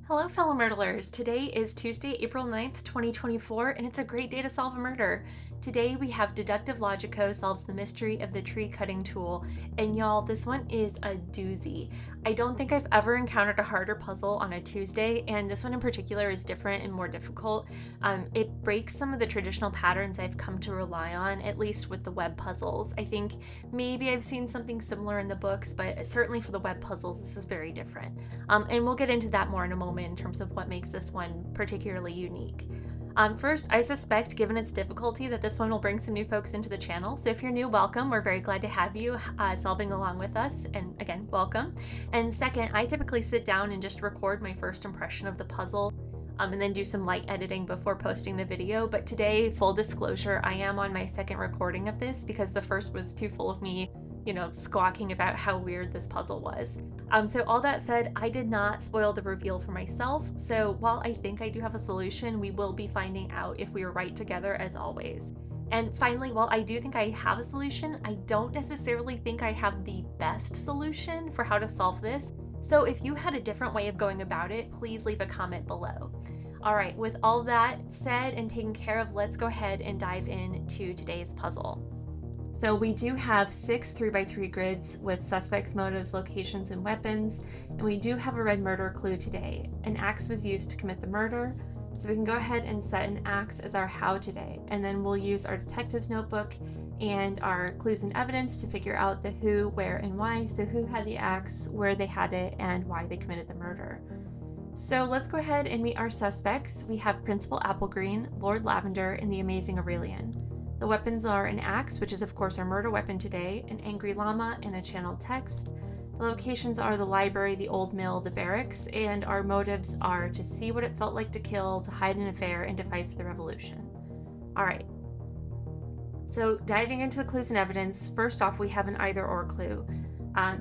Hello, fellow Murdlers. Today is Tuesday, April 9th, 2024, and it's a great day to solve a murder. Today we have Deductive LOGICO solves the mystery of the tree cutting tool, and y'all, this one is a doozy. I don't think I've ever encountered a harder puzzle on a Tuesday, and this one in particular is different and more difficult. It breaks some of the traditional patterns I've come to rely on, at least with the web puzzles. I think maybe I've seen something similar in the books, but certainly for the web puzzles, this is very different. And we'll get into that more in a moment in terms of what makes this one particularly unique. First, I suspect, given its difficulty, that this one will bring some new folks into the channel. So if you're new, welcome. We're very glad to have you solving along with us. And again, welcome. And second, I typically sit down and just record my first impression of the puzzle and then do some light editing before posting the video. But today, full disclosure, I am on my second recording of this because the first was too full of me squawking about how weird this puzzle was. So all that said, I did not spoil the reveal for myself, so while I think I do have a solution, we will be finding out if we are right together as always. And finally, while I do think I have a solution, I don't necessarily think I have the best solution for how to solve this, so if you had a different way of going about it, please leave a comment below. All right, with all that said and taken care of, let's go ahead and dive into today's puzzle. So we do have 6 3x3 grids with suspects, motives, locations, and weapons, and we do have a red murder clue today. An axe was used to commit the murder, so we can go ahead and set an axe as our how today, and then we'll use our detective's notebook and our clues and evidence to figure out the who, where, and why. So who had the axe, where they had it, and why they committed the murder. So let's go ahead and meet our suspects. We have Principal Applegreen, Lord Lavender, and the Amazing Aurelian. The weapons are an axe, which is of course our murder weapon today, an angry llama, and a channeled text. The locations are the library, the old mill, the barracks, and our motives are to see what it felt like to kill, to hide an affair, and to fight for the revolution. All right. So diving into the clues and evidence, first off, we have an either or clue.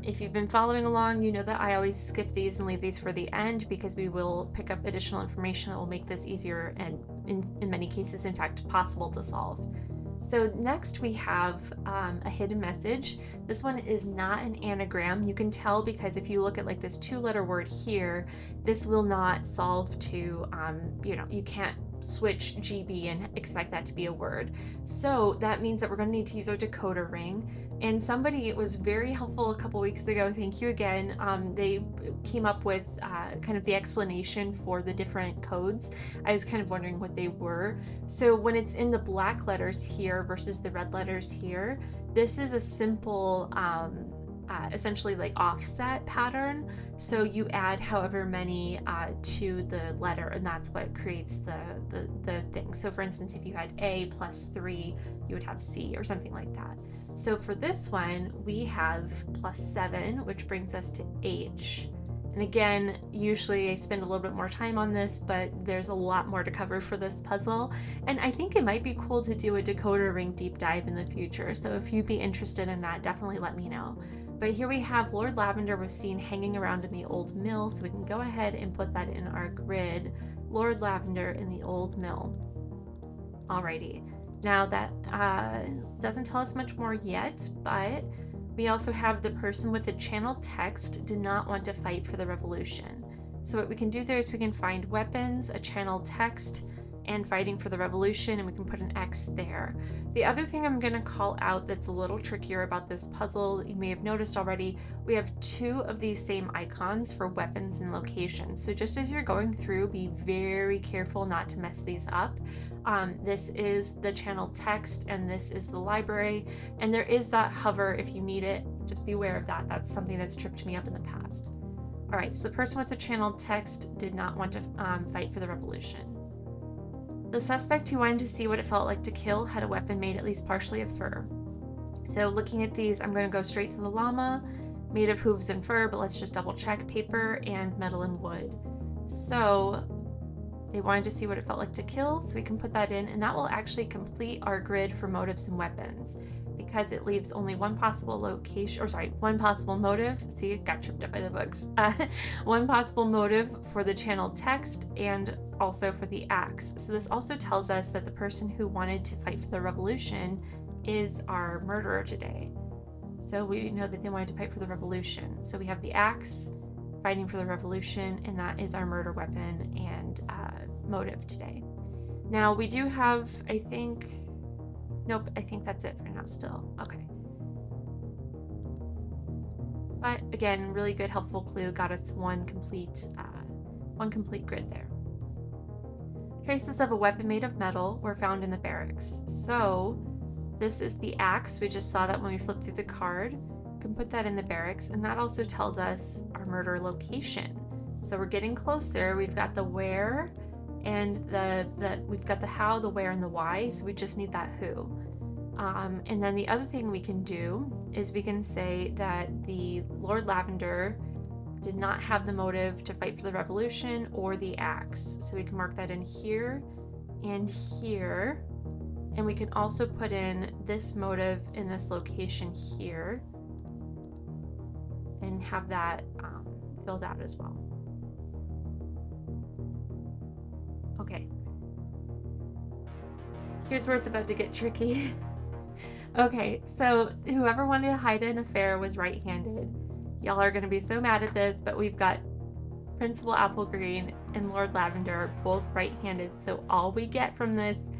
If you've been following along, you know that I always skip these and leave these for the end because we will pick up additional information that will make this easier and in many cases, in fact, possible to solve. So next we have a hidden message. This one is not an anagram. You can tell because if you look at like this 2-letter word here, this will not solve to, you can't switch GB and expect that to be a word. So that means that we're going to need to use our decoder ring. And somebody was very helpful a couple weeks ago. Thank you again. They came up with kind of the explanation for the different codes. I was kind of wondering what they were. So when it's in the black letters here versus the red letters here, this is a simple essentially like offset pattern. So you add however many to the letter, and that's what creates the thing. So for instance, if you had A plus 3, you would have C or something like that. So for this one, we have plus 7, which brings us to H. And again, usually I spend a little bit more time on this, but there's a lot more to cover for this puzzle. And I think it might be cool to do a decoder ring deep dive in the future. So if you'd be interested in that, definitely let me know. But here we have Lord Lavender was seen hanging around in the old mill, so we can go ahead and put that in our grid. Lord Lavender in the old mill. Alrighty. Now that doesn't tell us much more yet, but we also have the person with the channeled text did not want to fight for the revolution. So what we can do there is we can find weapons, a channeled text, and fighting for the revolution, and we can put an X there. The other thing I'm going to call out that's a little trickier about this puzzle, you may have noticed already, we have 2 of these same icons for weapons and locations. So just as you're going through, be very careful not to mess these up. This is the channeled text, and this is the library, and there is that hover if you need it. Just be aware of that. That's something that's tripped me up in the past. All right, so the person with the channeled text did not want to fight for the revolution. The suspect who wanted to see what it felt like to kill had a weapon made at least partially of fur. So looking at these, I'm going to go straight to the llama, made of hooves and fur, but let's just double check paper and metal and wood. So they wanted to see what it felt like to kill, so we can put that in, and that will actually complete our grid for motives and weapons because it leaves only one possible one possible motive. See, it got tripped up by the books. One possible motive for the channeled text and also for the axe. So this also tells us that the person who wanted to fight for the revolution is our murderer today. So we know that they wanted to fight for the revolution. So we have the axe, fighting for the revolution, and that is our murder weapon and motive today. Now we do have, I think that's it for now still. Okay. But again, really good, helpful clue. Got us one complete grid there. Traces of a weapon made of metal were found in the barracks. So this is the axe. We just saw that when we flipped through the card. You can put that in the barracks, and that also tells us our murder location. So we're getting closer. We've got the where and we've got the how, the where, and the why. So we just need that who. And then the other thing we can do is we can say that the Lord Lavender did not have the motive to fight for the revolution or the axe. So we can mark that in here and here. And we can also put in this motive in this location here and have that filled out as well. Okay. Here's where it's about to get tricky. Okay, so whoever wanted to hide an affair was right-handed. Y'all are going to be so mad at this, but we've got Principal Applegreen and Lord Lavender both right-handed, so all we get from this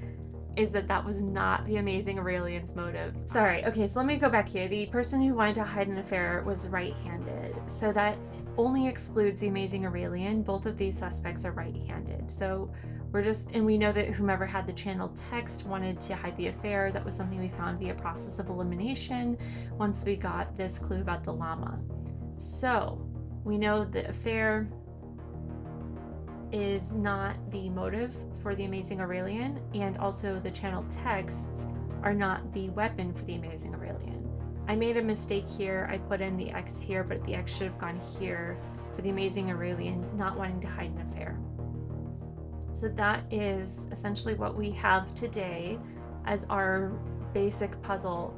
is that was not the Amazing Aurelian's motive. Sorry, okay, so let me go back here. The person who wanted to hide an affair was right-handed, so that only excludes the Amazing Aurelian. Both of these suspects are right-handed, so we know that whomever had the channel text wanted to hide the affair. That was something we found via process of elimination once we got this clue about the llama. So we know the affair is not the motive for the Amazing Aurelian, and also the channel texts are not the weapon for the Amazing Aurelian. I made a mistake here. I put in the X here, but the X should have gone here for the Amazing Aurelian not wanting to hide an affair. So that is essentially what we have today as our basic puzzle.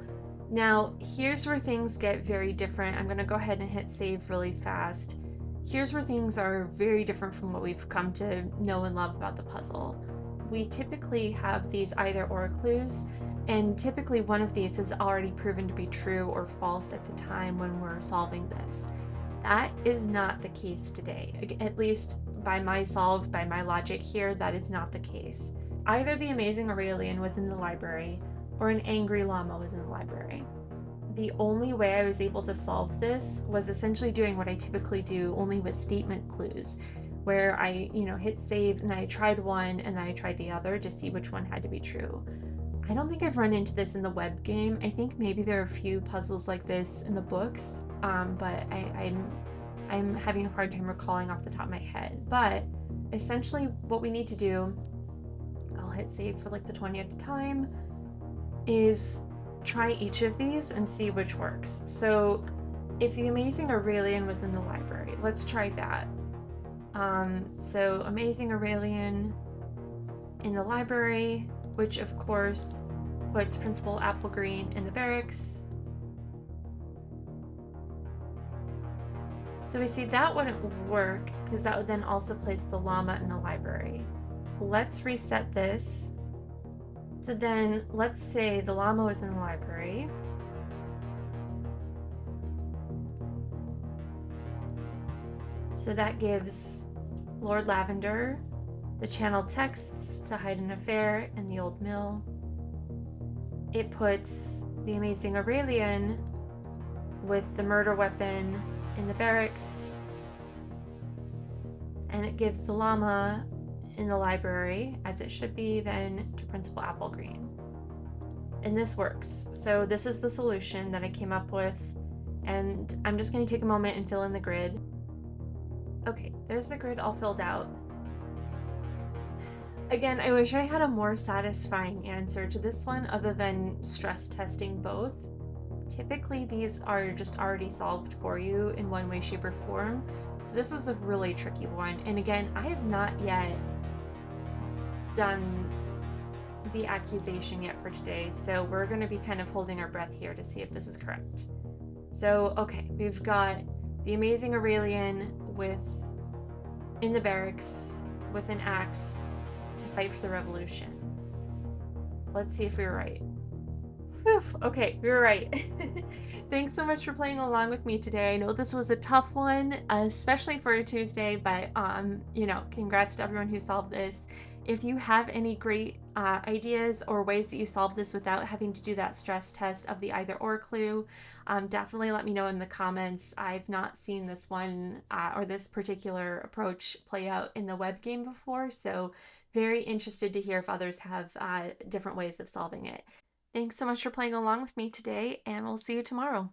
Now, here's where things get very different. I'm going to go ahead and hit save really fast. Here's where things are very different from what we've come to know and love about the puzzle. We typically have these either or clues, and typically one of these is already proven to be true or false at the time when we're solving this. That is not the case today, at least by my logic here, that is not the case. Either the Amazing Aurelian was in the library or an angry llama was in the library. The only way I was able to solve this was essentially doing what I typically do, only with statement clues, where I, hit save and then I tried one and then I tried the other to see which one had to be true. I don't think I've run into this in the web game. I think maybe there are a few puzzles like this in the books, but I'm having a hard time recalling off the top of my head. But essentially what we need to do, I'll hit save for like the 20th time, is try each of these and see which works. So if the Amazing Aurelian was in the library, let's try that. So Amazing Aurelian in the library, which of course puts Principal Applegreen in the barracks. So we see that wouldn't work because that would then also place the llama in the library. Let's reset this. So then let's say the llama was in the library. So that gives Lord Lavender the channel texts to hide an affair in the old mill. It puts the Amazing Aurelian with the murder weapon in the barracks, and it gives the llama in the library, as it should be, then to Principal Applegreen. And this works. So this is the solution that I came up with, and I'm just going to take a moment and fill in the grid. Okay, there's the grid all filled out. Again, I wish I had a more satisfying answer to this one other than stress testing both. Typically these are just already solved for you in one way, shape, or form. So this was a really tricky one. And again, I have not yet done the accusation yet for today. So we're going to be kind of holding our breath here to see if this is correct. So, okay, we've got the Amazing Aurelian in the barracks with an axe to fight for the revolution. Let's see if we were right. Oof, okay, you're right. Thanks so much for playing along with me today. I know this was a tough one, especially for a Tuesday, but congrats to everyone who solved this. If you have any great ideas or ways that you solve this without having to do that stress test of the either or clue, definitely let me know in the comments. I've not seen this one or this particular approach play out in the web game before, so very interested to hear if others have different ways of solving it. Thanks so much for playing along with me today, and we'll see you tomorrow.